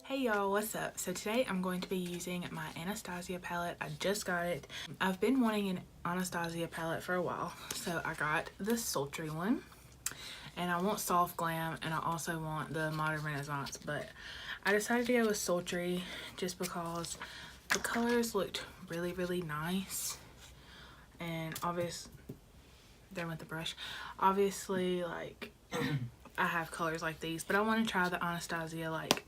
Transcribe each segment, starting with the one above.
Hey y'all, what's up? So today I'm going to be using my Anastasia palette. I just got it. I've been wanting an Anastasia palette for a while, so I got the sultry one. And I want soft glam, and I also want the modern renaissance, but I decided to go with sultry just because the colors looked really nice. And obviously, there went the brush. Obviously, like, I have colors like these, but I want to try the Anastasia, like,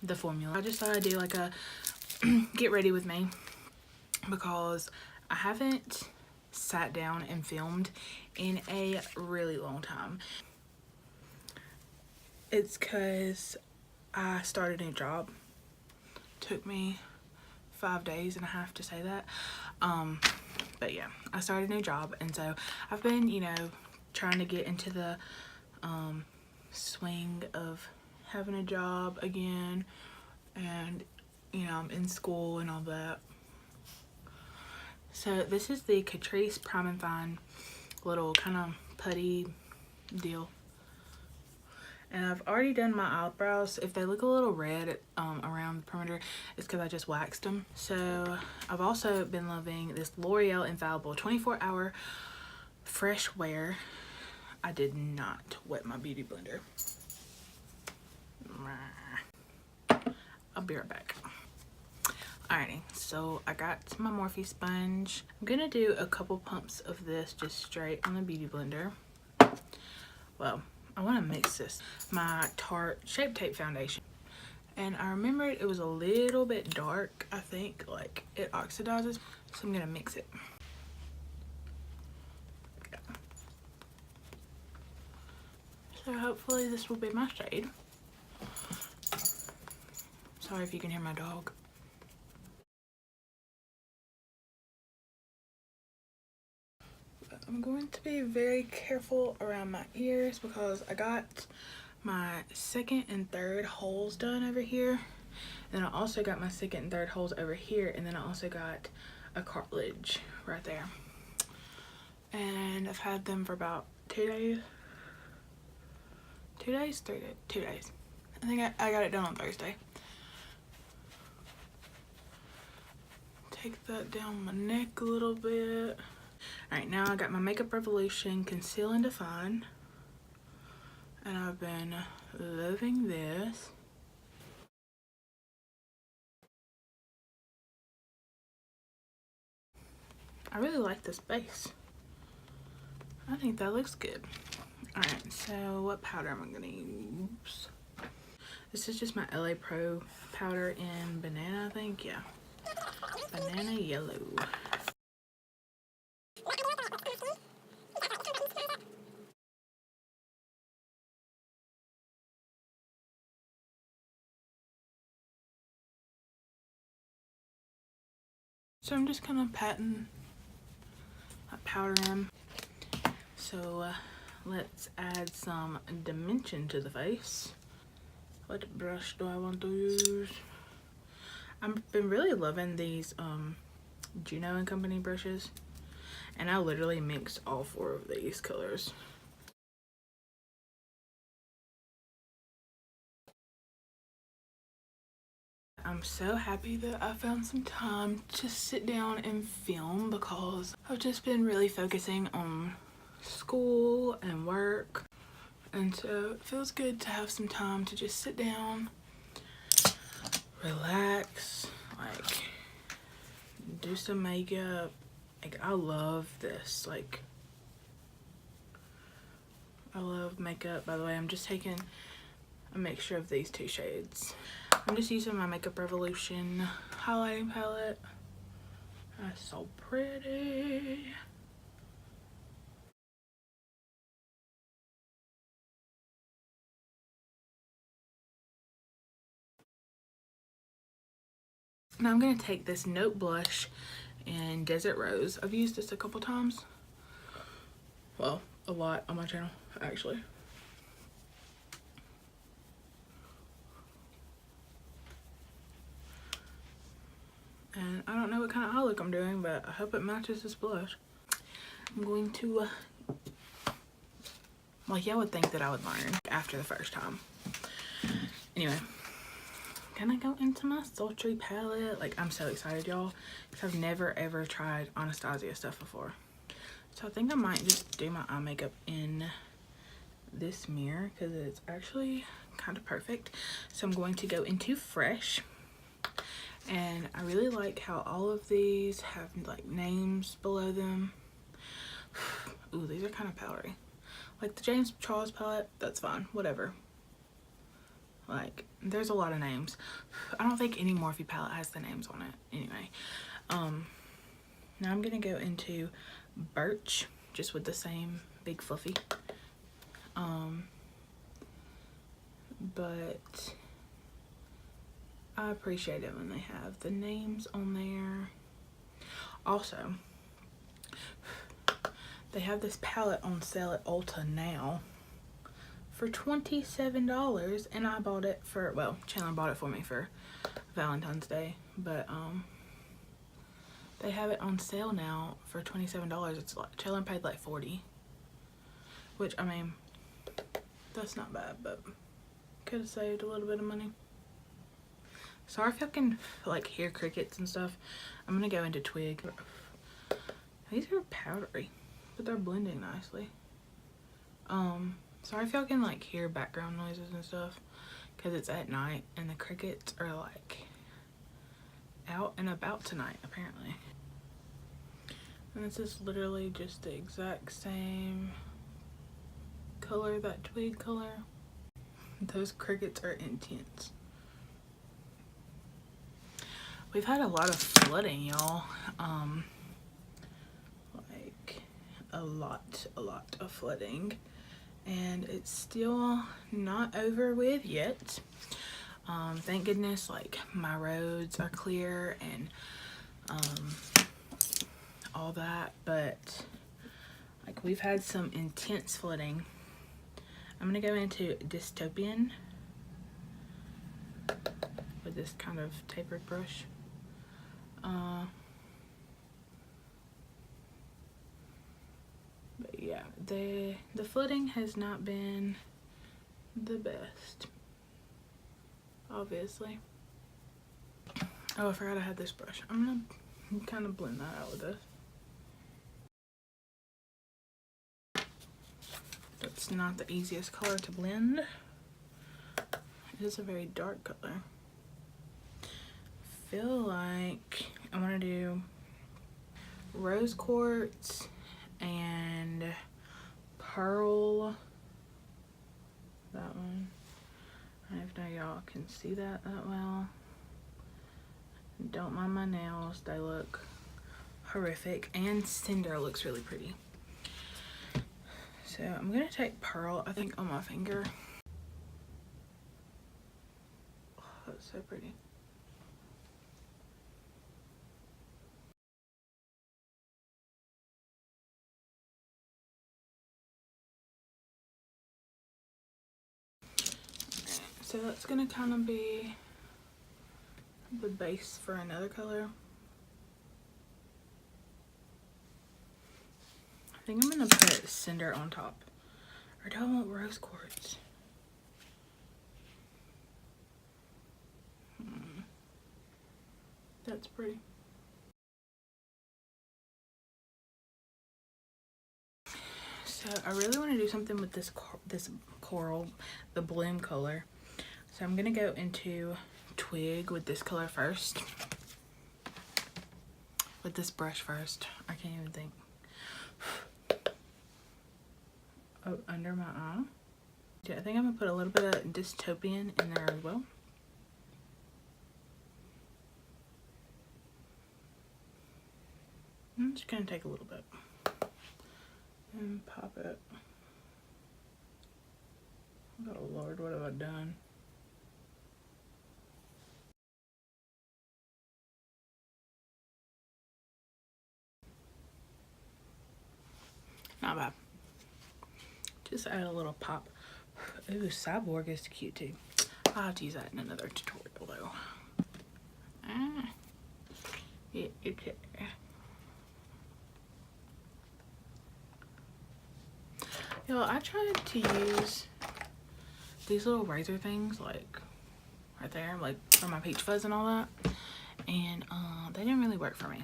the formula. I just thought I'd do like a get ready with me because I haven't sat down and filmed in a really long time. It's because I started a new job. Took me 5 days and a half to say that. But yeah, I started a new job, and so I've been, you know, trying to get into the swing of having a job again, and you know, I'm in school and all that. So this is the Catrice Prime and Fine little kind of putty deal, and I've already done my eyebrows. If they look a little red around the perimeter, it's because I just waxed them. So I've also been loving this L'Oreal Infallible 24-hour fresh wear. I did not wet my beauty blender. I'll be right back. Alrighty, so I got my Morphe sponge. I'm gonna do a couple pumps of this just straight on the beauty blender. Well, I want to mix this. My Tarte Shape Tape foundation. And I remembered it was a little bit dark, I think, like it oxidizes. So I'm gonna mix it. So hopefully this will be my shade. Sorry if you can hear my dog. I'm going to be very careful around my ears because I got my second and third holes done over here. Then I also got my second and third holes over here, and then I also got a cartilage right there. And I've had them for about 2 days. 2 days? 3 days? 2 days. I think I got it done on Thursday. Take that down my neck a little bit. Alright, now I got my Makeup Revolution Conceal and Define. And I've been loving this. I really like this base. I think that looks good. Alright, so what powder am I gonna use? This is just my LA Pro powder in banana, I think. Yeah. Banana yellow. So I'm just kind of patting that powder in. So let's add some dimension to the face. What brush do I want to use? I've been really loving these Juno & Company brushes, and I literally mixed all 4 of these colors. I'm so happy that I found some time to sit down and film because I've just been really focusing on school and work, and so it feels good to have some time to just sit down, relax, like do some makeup. Like, I love this. Like, I love makeup. By the way, I'm just taking a mixture of these 2 shades. I'm just using my Makeup Revolution highlighting palette. That's so pretty. Now I'm going to take this Note blush in Desert Rose. I've used this a couple times. Well, a lot on my channel, actually. And I don't know what kind of eye look I'm doing, but I hope it matches this blush. I'm going to, like, y'all would think that I would learn after the first time. Anyway, gonna go into my sultry palette. Like, I'm so excited, y'all, because I've never ever tried Anastasia stuff before. So I think I might just do my eye makeup in this mirror because it's actually kind of perfect. So I'm going to go into Fresh, and I really like how all of these have like names below them. Ooh, these are kind of powdery. Like the James Charles palette, that's fine, whatever. Like, there's a lot of names. I don't think any Morphe palette has the names on it. Anyway, now I'm gonna go into Birch, just with the same big fluffy. But I appreciate it when they have the names on there. Also, they have this palette on sale at Ulta now for $27, and I bought it for, well, Chandler bought it for me for Valentine's Day, but they have it on sale now for $27. It's like, Chandler paid like $40, which, I mean, that's not bad, but could have saved a little bit of money. Sorry if y'all can like hear crickets and stuff. I'm gonna go into Twig. These are powdery, but they're blending nicely. Sorry if y'all can like hear background noises and stuff, because it's at night and the crickets are like out and about tonight apparently. And this is literally just the exact same color, that Twig color. Those crickets are intense. We've had a lot of flooding, y'all. Like a lot of flooding, and it's still not over with yet. Thank goodness, like my roads are clear and all that, but like we've had some intense flooding. I'm gonna go into Dystopian with this kind of tapered brush. But yeah, the flooding has not been the best, obviously. Oh, I forgot I had this brush. I'm gonna kind of blend that out with this. That's not the easiest color to blend. It is a very dark color. I feel like I want to do Rose Quartz and Pearl. That one. I don't know if y'all can see that well. Don't mind my nails, they look horrific. And Cinder looks really pretty. So I'm gonna take Pearl, I think, on my finger. Oh, that's so pretty. So that's gonna kind of be the base for another color. I think I'm gonna put Cinder on top. Or do I want Rose Quartz? That's pretty. So I really want to do something with this coral, the bloom color. So I'm gonna go into Twig with this color first. With this brush first. I can't even think. Oh, under my eye. Yeah, I think I'm gonna put a little bit of Dystopian in there as well. I'm just gonna take a little bit and pop it. Oh Lord, what have I done? Not bad. Just add a little pop. Ooh, Cyborg is cute too. I'll have to use that in another tutorial though. Yeah, okay. Yo, I tried to use these little razor things like right there, like for my peach fuzz and all that. And they didn't really work for me.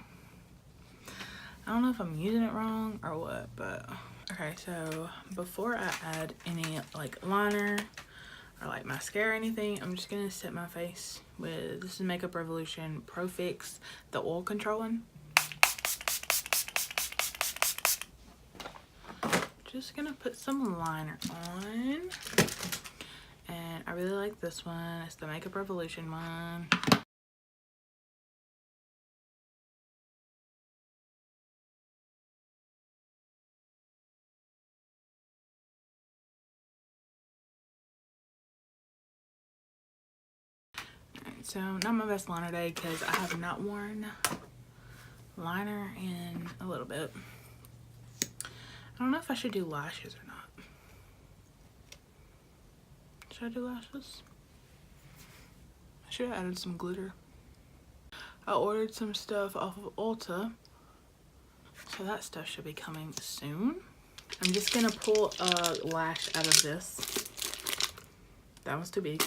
I don't know if I'm using it wrong or what, but okay. So before I add any like liner or like mascara or anything, I'm just gonna set my face with, this is Makeup Revolution Pro Fix, the oil control one. Just gonna put some liner on, and I really like this one. It's the Makeup Revolution one. So not my best liner day because I have not worn liner in a little bit. I don't know if I should do lashes or not. Should I do lashes? I should have added some glitter. I ordered some stuff off of Ulta, so that stuff should be coming soon. I'm just gonna pull a lash out of this. That was too big.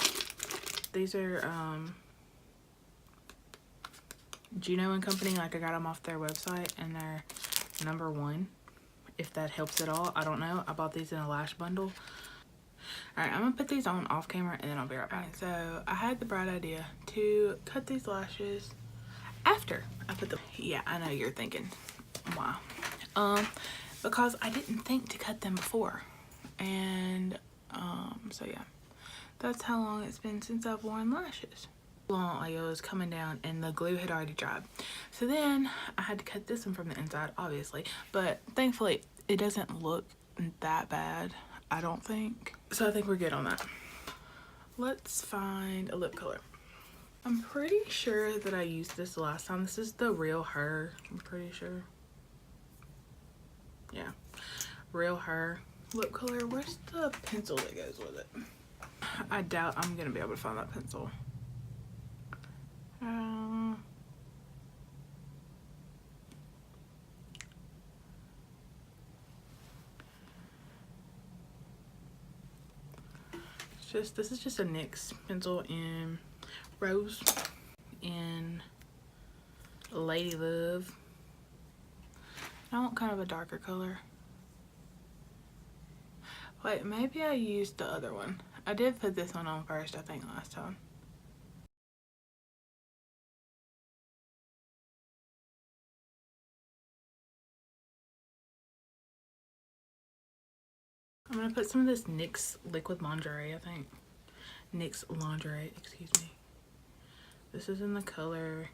These are Gino and Company. Like, I got them off their website and they're #1, if that helps at all. I don't know. I bought these in a lash bundle. Alright, I'm gonna put these on off camera and then I'll be right back. So I had the bright idea to cut these lashes after I put them. Yeah, I know you're thinking why. Because I didn't think to cut them before. And so yeah, that's how long it's been since I've worn lashes. Long, like, it was coming down and the glue had already dried. So then I had to cut this one from the inside, obviously, but thankfully it doesn't look that bad, I don't think. So I think we're good on that. Let's find a lip color. I'm pretty sure that I used this last time. This is the Real Her, I'm pretty sure. Yeah, Real Her lip color. Where's the pencil that goes with it? I doubt I'm gonna be able to find that pencil. This is just a NYX pencil in Rose in Lady Love. I want kind of a darker color. Wait, maybe I used the other one. I did put this one on first, I think, last time. I'm gonna put some of this NYX Liquid Lingerie, I think. NYX Lingerie, excuse me. This is in the color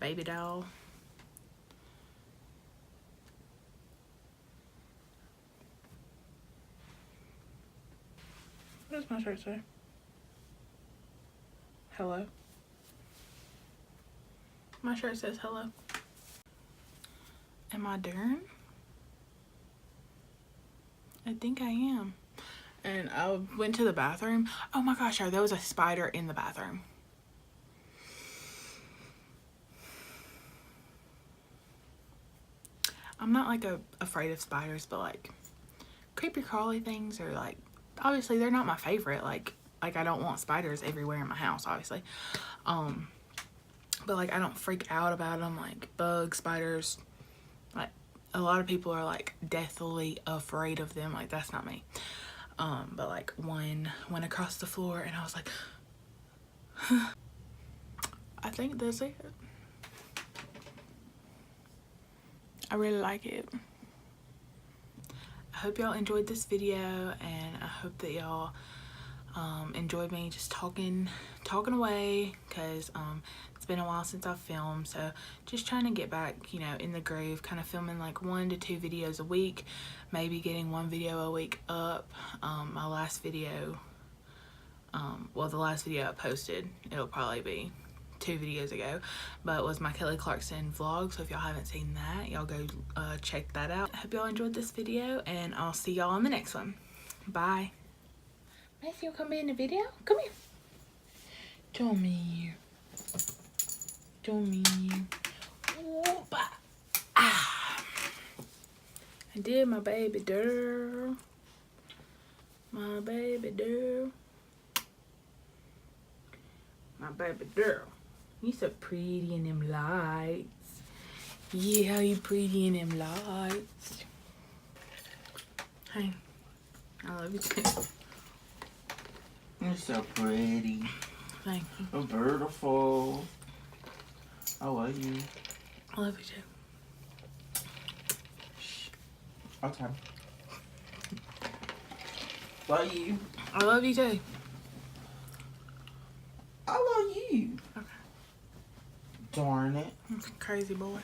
Baby Doll. What does my shirt say? Hello. My shirt says hello. Am I done? I think I am. And I went to the bathroom. Oh my gosh, there was a spider in the bathroom. I'm not like afraid of spiders, but like creepy crawly things are like, obviously they're not my favorite. Like I don't want spiders everywhere in my house, obviously. But like I don't freak out about them, like bugs, spiders. Like a lot of people are like deathly afraid of them. Like that's not me. But like one went across the floor and I was like, I think that's it. I really like it. I hope y'all enjoyed this video, and I hope that y'all enjoyed me just talking away, because it's been a while since I've filmed. So just trying to get back, you know, in the groove, kind of filming like 1 to 2 videos a week, maybe getting 1 video a week up. My last video, well, the last video I posted, it'll probably be 2 videos ago, but it was my Kelly Clarkson vlog. So if y'all haven't seen that, y'all go check that out. I hope y'all enjoyed this video, and I'll see y'all in the next one. Bye. Matthew, come be in the video. Come here. Join me. Join me. Opa. Ah. I did my baby girl. My baby girl. My baby girl. You so pretty in them lights. Yeah, you pretty in them lights. Hey, I love you too. You're so pretty. Thank you. So beautiful. I love you. I love you too. Shh. Okay. Love you. I love you too. I love you. Okay. Darn it. Crazy boy.